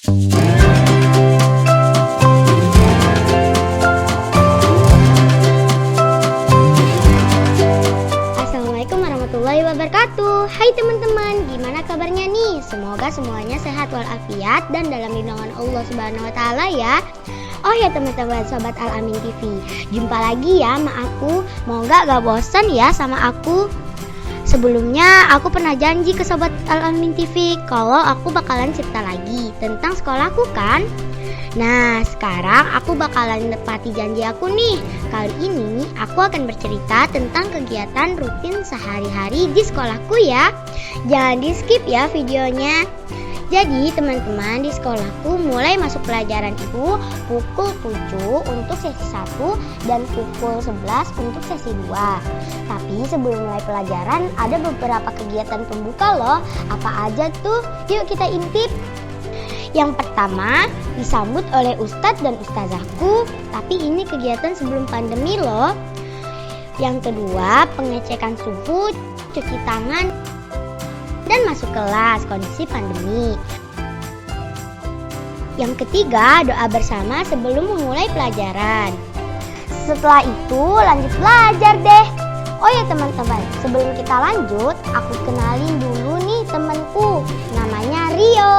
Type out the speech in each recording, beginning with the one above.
Assalamualaikum warahmatullahi wabarakatuh. Hai teman-teman, gimana kabarnya nih? Semoga semuanya sehat walafiat dan dalam lindungan Allah Subhanahu wa taala ya. Oh ya teman-teman sobat Al-Amin TV, jumpa lagi ya sama aku. Mau gak bosan ya sama aku? Sebelumnya aku pernah janji ke sobat Al-Amin TV kalau aku bakalan cerita lagi tentang sekolahku kan. Nah sekarang aku bakalan nepati janji aku nih. Kali ini aku akan bercerita tentang kegiatan rutin sehari-hari di sekolahku ya. Jangan di skip ya videonya. Jadi teman-teman, di sekolahku mulai masuk pelajaran itu pukul 7 untuk sesi 1 dan pukul 11 untuk sesi 2. Tapi sebelum mulai pelajaran ada beberapa kegiatan pembuka loh. Apa aja tuh? Yuk kita intip. Yang pertama disambut oleh ustadz dan ustazahku, tapi ini kegiatan sebelum pandemi loh. Yang kedua pengecekan suhu, cuci tangan, dan masuk kelas kondisi pandemi. Yang ketiga doa bersama sebelum memulai pelajaran. Setelah itu lanjut belajar deh. Oh ya teman-teman, sebelum kita lanjut aku kenalin dulu nih temanku, namanya Rio.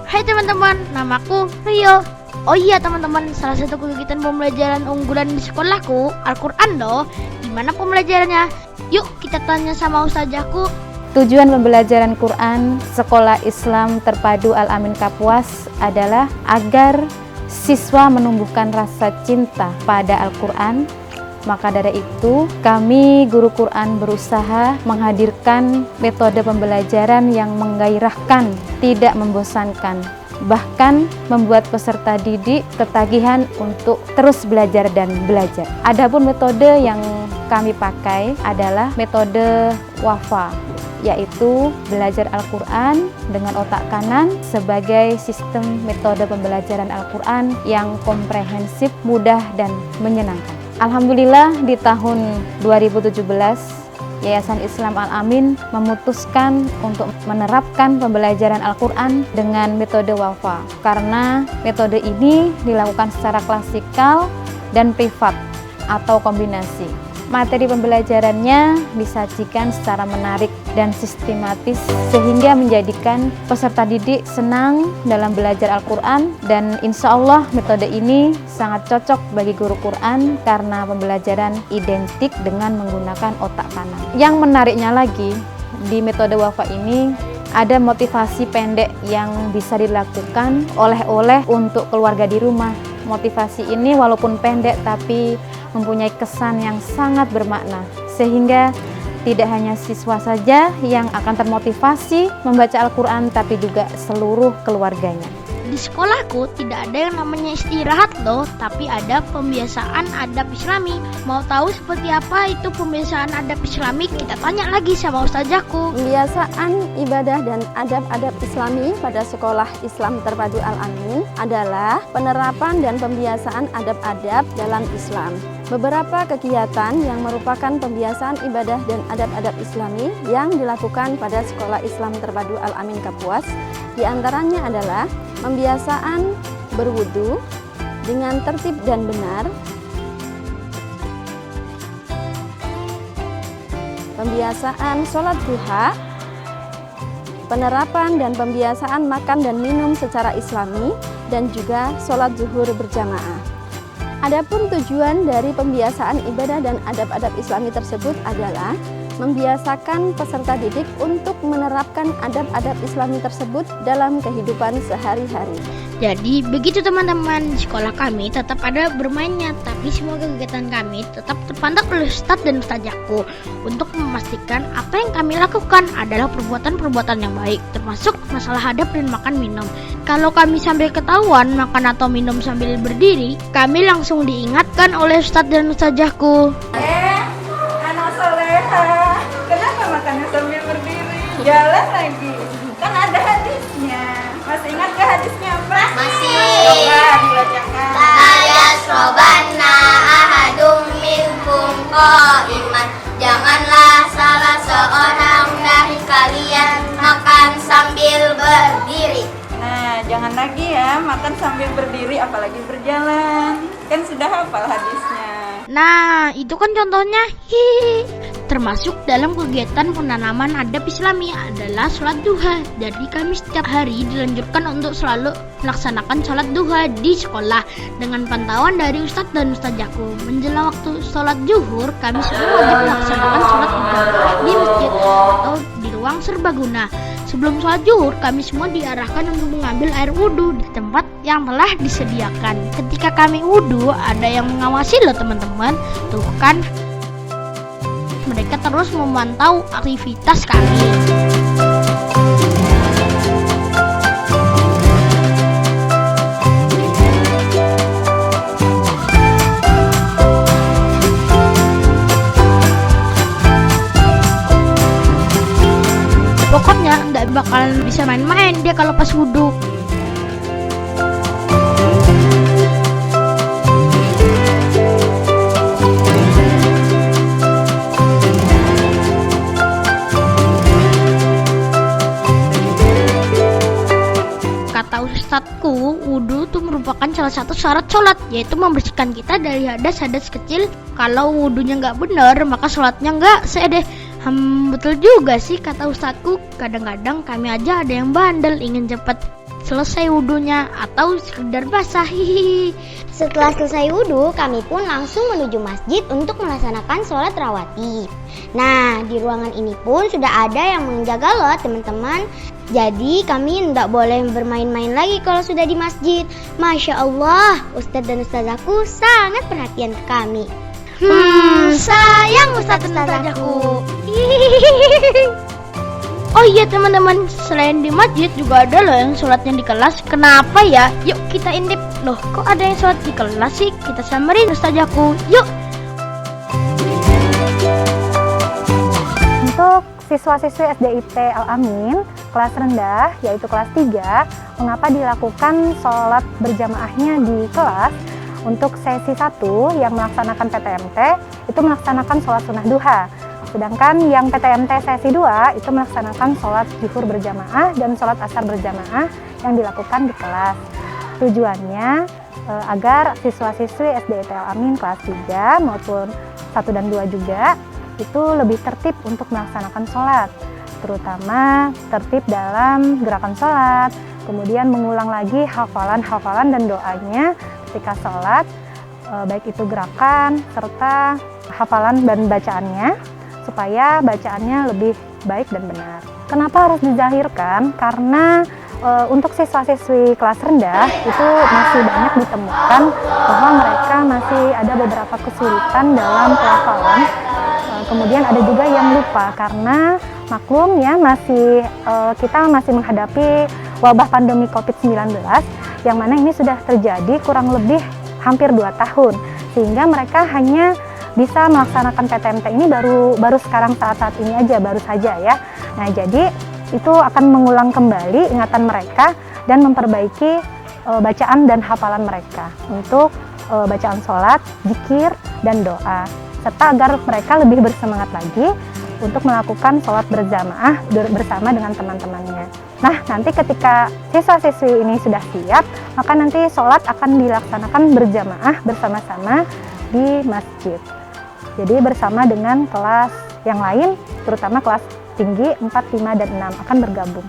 Hai teman-teman, namaku Rio. Oh iya teman-teman, salah satu kegiatan pembelajaran unggulan di sekolahku Al-Quran loh. Gimana pembelajarannya? Yuk kita tanya sama ustazahku. Tujuan pembelajaran Quran Sekolah Islam Terpadu Al-Amin Kapuas adalah agar siswa menumbuhkan rasa cinta pada Al-Quran. Maka dari itu, kami guru Quran berusaha menghadirkan metode pembelajaran yang menggairahkan, tidak membosankan, bahkan membuat peserta didik ketagihan untuk terus belajar dan belajar. Adapun metode yang kami pakai adalah metode WAFA, yaitu belajar Al-Quran dengan otak kanan sebagai sistem metode pembelajaran Al-Quran yang komprehensif, mudah, dan menyenangkan. Alhamdulillah di tahun 2017 Yayasan Islam Al-Amin memutuskan untuk menerapkan pembelajaran Al-Quran dengan metode WAFA karena metode ini dilakukan secara klasikal dan privat atau kombinasi. Materi pembelajarannya disajikan secara menarik dan sistematis sehingga menjadikan peserta didik senang dalam belajar Al-Quran, dan insya Allah metode ini sangat cocok bagi guru Quran karena pembelajaran identik dengan menggunakan otak kanan. Yang menariknya lagi, di metode WAFA ini ada motivasi pendek yang bisa dilakukan oleh untuk keluarga di rumah. Motivasi ini walaupun pendek tapi mempunyai kesan yang sangat bermakna, sehingga tidak hanya siswa saja yang akan termotivasi membaca Al-Quran, tapi juga seluruh keluarganya. Di sekolahku tidak ada yang namanya istirahat loh, tapi ada pembiasaan adab Islami. Mau tahu seperti apa itu pembiasaan adab Islami? Kita tanya lagi sama ustazahku. Pembiasaan ibadah dan adab-adab Islami pada Sekolah Islam Terpadu Al-Amin adalah penerapan dan pembiasaan adab-adab dalam Islam. Beberapa kegiatan yang merupakan pembiasaan ibadah dan adab-adab Islami yang dilakukan pada Sekolah Islam Terpadu Al-Amin Kapuas diantaranya adalah pembiasaan berwudu dengan tertib dan benar, pembiasaan sholat duha, penerapan dan pembiasaan makan dan minum secara Islami, dan juga sholat zuhur berjamaah. Adapun tujuan dari pembiasaan ibadah dan adab-adab Islami tersebut adalah membiasakan peserta didik untuk menerapkan adab-adab Islami tersebut dalam kehidupan sehari-hari. Jadi begitu teman-teman, di sekolah kami tetap ada bermainnya, tapi semua kegiatan kami tetap terpantau oleh ustadz dan ustazahku untuk memastikan apa yang kami lakukan adalah perbuatan-perbuatan yang baik, termasuk masalah adab dan makan minum. Kalau kami sambil ketahuan makan atau minum sambil berdiri, kami langsung diingatkan oleh ustadz dan ustazahku. Anak soleha, kenapa makannya sambil berdiri? Jalan lagi, kan ada hadisnya. Masih ingat gak hadisnya apa? Masih. Coba dibacakan. La yasrobanna ahadum minkum qaiman. Janganlah salah seorang dari kalian makan sambil berdiri. Nah, jangan lagi ya makan sambil berdiri apalagi berjalan. Kan sudah hafal hadisnya. Nah, itu kan contohnya. Termasuk dalam kegiatan penanaman adab Islami adalah sholat duha. Jadi kami setiap hari dilanjutkan untuk selalu melaksanakan sholat duha di sekolah dengan pantauan dari Ustadz dan Ustazaku. Menjelang waktu sholat zuhur, kami semua wajib melaksanakan sholat duha di masjid atau di ruang serbaguna. Sebelum sholat zuhur, kami semua diarahkan untuk mengambil air wudhu di tempat yang telah disediakan. Ketika kami wudhu, ada yang mengawasi loh teman-teman. Tuh kan, mereka terus memantau aktivitas kami. Pokoknya nggak bakalan bisa main-main dia kalau pas wudhu. Kata ustadku, wudhu itu merupakan salah satu syarat sholat, yaitu membersihkan kita dari hadas-hadas kecil. Kalau wudhunya nggak benar, maka sholatnya nggak sah deh. Betul juga sih kata ustadku. Kadang-kadang kami aja ada yang bandel, ingin cepat selesai wudhunya atau sekedar basah. Setelah selesai wudhu, kami pun langsung menuju masjid untuk melaksanakan sholat rawatib. Nah, di ruangan ini pun sudah ada yang menjaga loh teman-teman. Jadi kami tidak boleh bermain-main lagi kalau sudah di masjid. Masya Allah, Ustadz dan Ustazaku sangat perhatian ke kami. Sayang Ustadz dan Ustazaku. Oh iya teman-teman, selain di masjid juga ada loh yang sholatnya di kelas. Kenapa ya? Yuk kita intip. Loh, kok ada yang sholat di kelas sih? Kita samperin Ustazaku. Yuk. Untuk siswa-siswi SDIT Al-Amin kelas rendah, yaitu kelas 3, mengapa dilakukan sholat berjamaahnya di kelas? Untuk sesi 1 yang melaksanakan PTMT itu melaksanakan sholat sunnah duha. Sedangkan yang PTMT sesi 2 itu melaksanakan sholat zuhur berjamaah dan sholat asar berjamaah yang dilakukan di kelas. Tujuannya agar siswa-siswi SDIT Al-Amin kelas 3 maupun 1 dan 2 juga itu lebih tertib untuk melaksanakan sholat, terutama tertib dalam gerakan sholat, kemudian mengulang lagi hafalan-hafalan dan doanya ketika sholat, baik itu gerakan serta hafalan dan bacaannya, supaya bacaannya lebih baik dan benar. Kenapa harus dizahirkan? Karena untuk siswa-siswi kelas rendah itu masih banyak ditemukan bahwa mereka masih ada beberapa kesulitan dalam pelafalan. Kemudian ada juga yang lupa karena maklum ya kita masih menghadapi wabah pandemi COVID-19 yang mana ini sudah terjadi kurang lebih hampir 2 tahun, sehingga mereka hanya bisa melaksanakan PTMT ini baru sekarang saat ini aja, baru saja ya. Nah, jadi itu akan mengulang kembali ingatan mereka dan memperbaiki bacaan dan hafalan mereka untuk bacaan sholat, zikir, dan doa, serta agar mereka lebih bersemangat lagi untuk melakukan sholat berjamaah bersama dengan teman-temannya. Nah, nanti ketika siswa-siswi ini sudah siap, maka nanti sholat akan dilaksanakan berjamaah bersama-sama di masjid. Jadi bersama dengan kelas yang lain, terutama kelas tinggi 4, 5, dan 6 akan bergabung.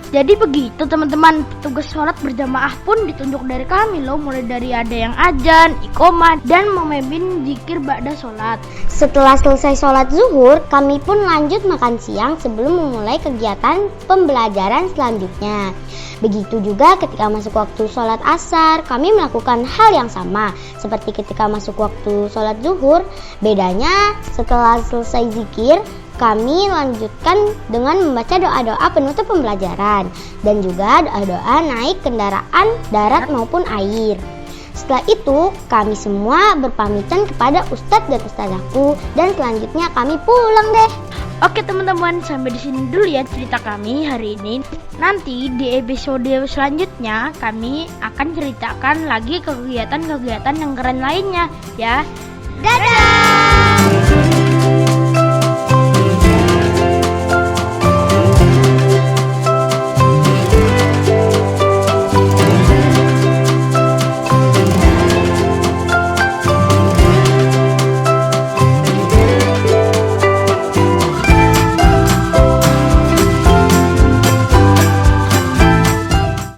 Jadi begitu teman-teman, tugas sholat berjamaah pun ditunjuk dari kami loh, mulai dari ada yang azan, iqomah, dan memimpin zikir ba'da sholat. Setelah selesai sholat zuhur, kami pun lanjut makan siang sebelum memulai kegiatan pembelajaran selanjutnya. Begitu juga ketika masuk waktu sholat asar, kami melakukan hal yang sama seperti ketika masuk waktu sholat zuhur. Bedanya setelah selesai zikir, kami lanjutkan dengan membaca doa-doa penutup pembelajaran dan juga doa-doa naik kendaraan darat maupun air. Setelah itu, kami semua berpamitan kepada Ustadz dan Ustazaku dan selanjutnya kami pulang deh. Oke teman-teman, sampai di sini dulu ya cerita kami hari ini. Nanti di episode selanjutnya kami akan ceritakan lagi kegiatan-kegiatan yang keren lainnya ya. Dadah!